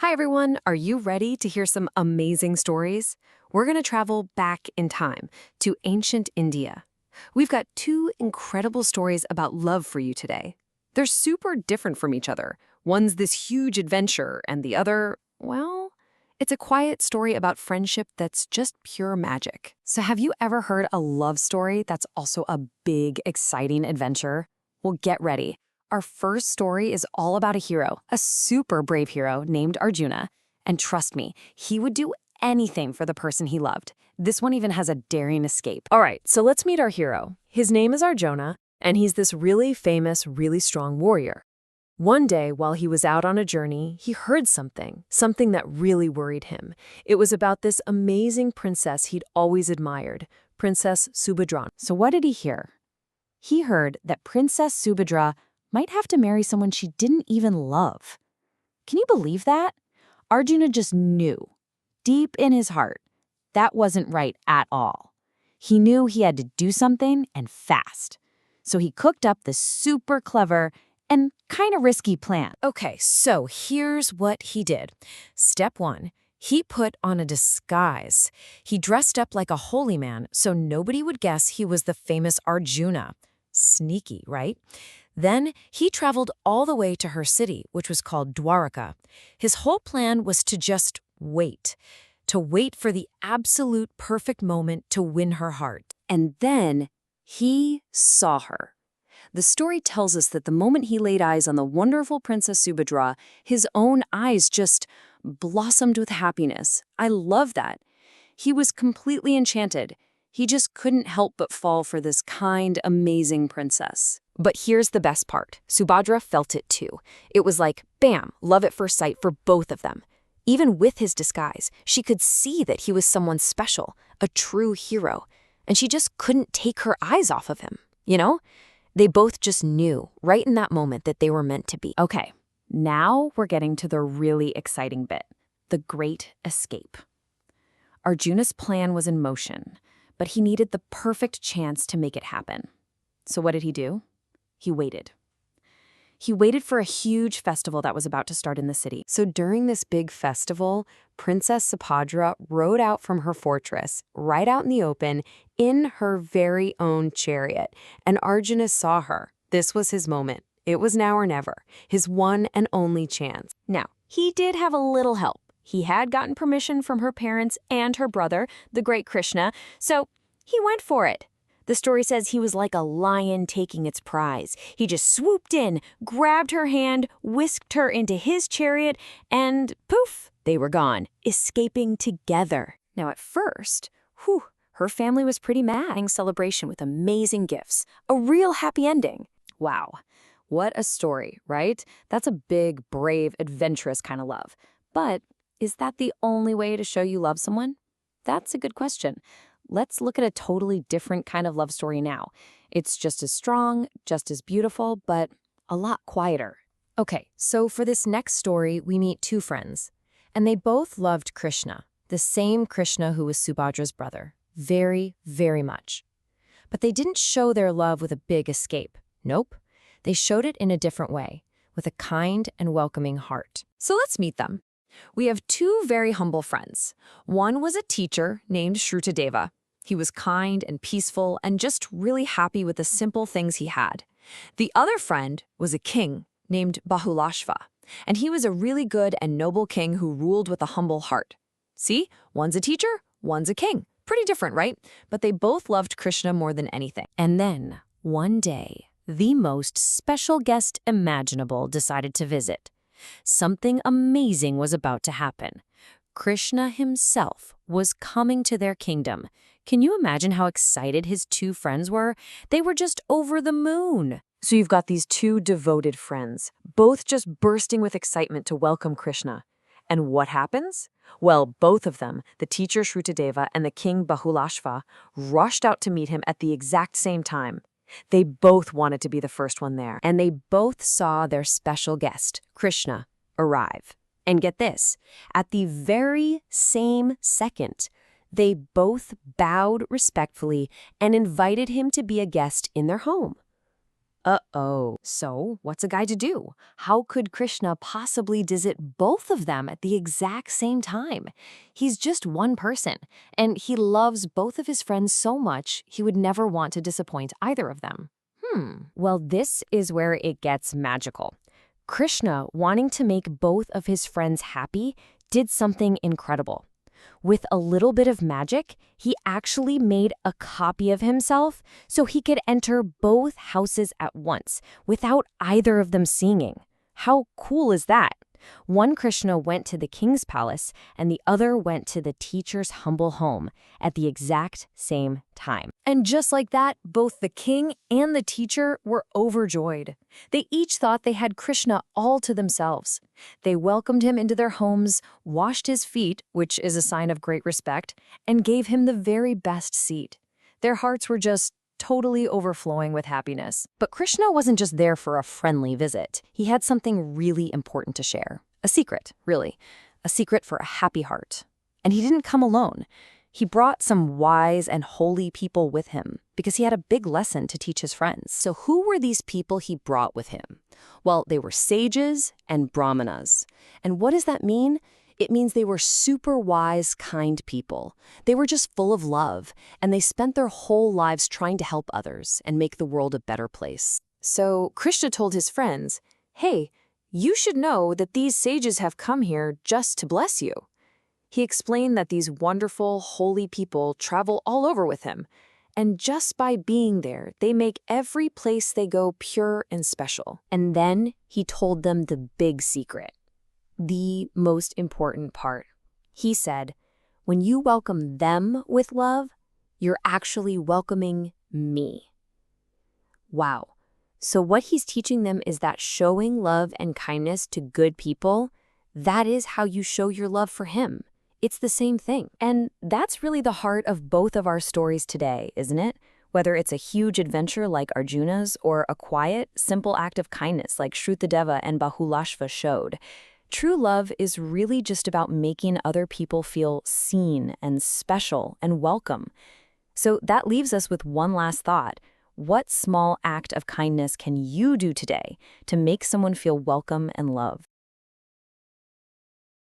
Hi, everyone. Are you ready to hear some amazing stories? We're going to travel back in time to ancient India. We've got two incredible stories about love for you today. They're super different from each other. One's this huge adventure, and the other, well, it's a quiet story about friendship that's just pure magic. So, have you ever heard a love story that's also a big, exciting adventure? Well, get ready. Our first story is all about a hero, a super brave hero named Arjuna. And trust me, he would do anything for the person he loved. This one even has a daring escape. All right, so let's meet our hero. His name is Arjuna, and he's this really famous, really strong warrior. One day, while he was out on a journey, he heard something that really worried him. It was about this amazing princess he'd always admired, Princess Subhadra. So what did he hear? He heard that Princess Subhadra might have to marry someone she didn't even love. Can you believe that? Arjuna just knew, deep in his heart, that wasn't right at all. He knew he had to do something, and fast. So he cooked up this super clever and kind of risky plan. Okay, so here's what he did. Step one, he put on a disguise. He dressed up like a holy man so nobody would guess he was the famous Arjuna. Sneaky, right? Then he traveled all the way to her city, which was called Dwaraka. His whole plan was to just wait, to wait for the absolute perfect moment to win her heart. And then he saw her. The story tells us that the moment he laid eyes on the wonderful Princess Subhadra, his own eyes just blossomed with happiness. I love that. He was completely enchanted. He just couldn't help but fall for this kind, amazing princess. But here's the best part. Subhadra felt it too. It was like, bam, love at first sight for both of them. Even with his disguise, she could see that he was someone special, a true hero. And she just couldn't take her eyes off of him, you know? They both just knew, right in that moment, that they were meant to be. Okay, now we're getting to the really exciting bit, the great escape. Arjuna's plan was in motion, but he needed the perfect chance to make it happen. So what did he do? He waited. He waited for a huge festival that was about to start in the city. So during this big festival, Princess Subhadra rode out from her fortress, right out in the open, in her very own chariot. And Arjuna saw her. This was his moment. It was now or never, his one and only chance. Now, he did have a little help. He had gotten permission from her parents and her brother, the great Krishna, so he went for it. The story says he was like a lion taking its prize. He just swooped in, grabbed her hand, whisked her into his chariot, and poof, they were gone, escaping together. Now at first, her family was pretty mad. Celebration with amazing gifts, a real happy ending. Wow, what a story, right? That's a big, brave, adventurous kind of love. But is that the only way to show you love someone? That's a good question. Let's look at a totally different kind of love story now. It's just as strong, just as beautiful, but a lot quieter. Okay, so for this next story, we meet two friends. And they both loved Krishna, the same Krishna who was Subhadra's brother, very, very much. But they didn't show their love with a big escape. Nope. They showed it in a different way, with a kind and welcoming heart. So let's meet them. We have two very humble friends. One was a teacher named Shrutadeva. He was kind and peaceful and just really happy with the simple things he had. The other friend was a king named Bahulashva, and he was a really good and noble king who ruled with a humble heart. See, one's a teacher, one's a king. Pretty different, right? But they both loved Krishna more than anything. And then, one day, the most special guest imaginable decided to visit. Something amazing was about to happen. Krishna himself was coming to their kingdom. Can you imagine how excited his two friends were? They were just over the moon. So you've got these two devoted friends, both just bursting with excitement to welcome Krishna. And what happens? Well, both of them, the teacher Shrutadeva and the king Bahulashva, rushed out to meet him at the exact same time. They both wanted to be the first one there, and they both saw their special guest, Krishna, arrive. And get this, at the very same second, they both bowed respectfully and invited him to be a guest in their home. Uh-oh. So, what's a guy to do? How could Krishna possibly visit both of them at the exact same time? He's just one person, and he loves both of his friends so much he would never want to disappoint either of them. Well, this is where it gets magical. Krishna, wanting to make both of his friends happy, did something incredible. With a little bit of magic, he actually made a copy of himself so he could enter both houses at once without either of them seeing. How cool is that? One Krishna went to the king's palace and the other went to the teacher's humble home at the exact same time. And just like that, both the king and the teacher were overjoyed. They each thought they had Krishna all to themselves. They welcomed him into their homes, washed his feet, which is a sign of great respect, and gave him the very best seat. Their hearts were just totally overflowing with happiness. But Krishna wasn't just there for a friendly visit. He had something really important to share. A secret, really. A secret for a happy heart. And he didn't come alone. He brought some wise and holy people with him because he had a big lesson to teach his friends. So who were these people he brought with him? Well, they were sages and brahmanas. And what does that mean? It means they were super wise, kind people. They were just full of love, and they spent their whole lives trying to help others and make the world a better place. So Krishna told his friends, "Hey, you should know that these sages have come here just to bless you." He explained that these wonderful, holy people travel all over with him, and just by being there, they make every place they go pure and special. And then he told them the big secret. The most important part. He said, when you welcome them with love, you're actually welcoming me. Wow. So what he's teaching them is that showing love and kindness to good people, that is how you show your love for him. It's the same thing. And that's really the heart of both of our stories today, isn't it? Whether it's a huge adventure like Arjuna's or a quiet, simple act of kindness like Shrutadeva and Bahulashva showed. True love is really just about making other people feel seen and special and welcome. So that leaves us with one last thought. What small act of kindness can you do today to make someone feel welcome and loved?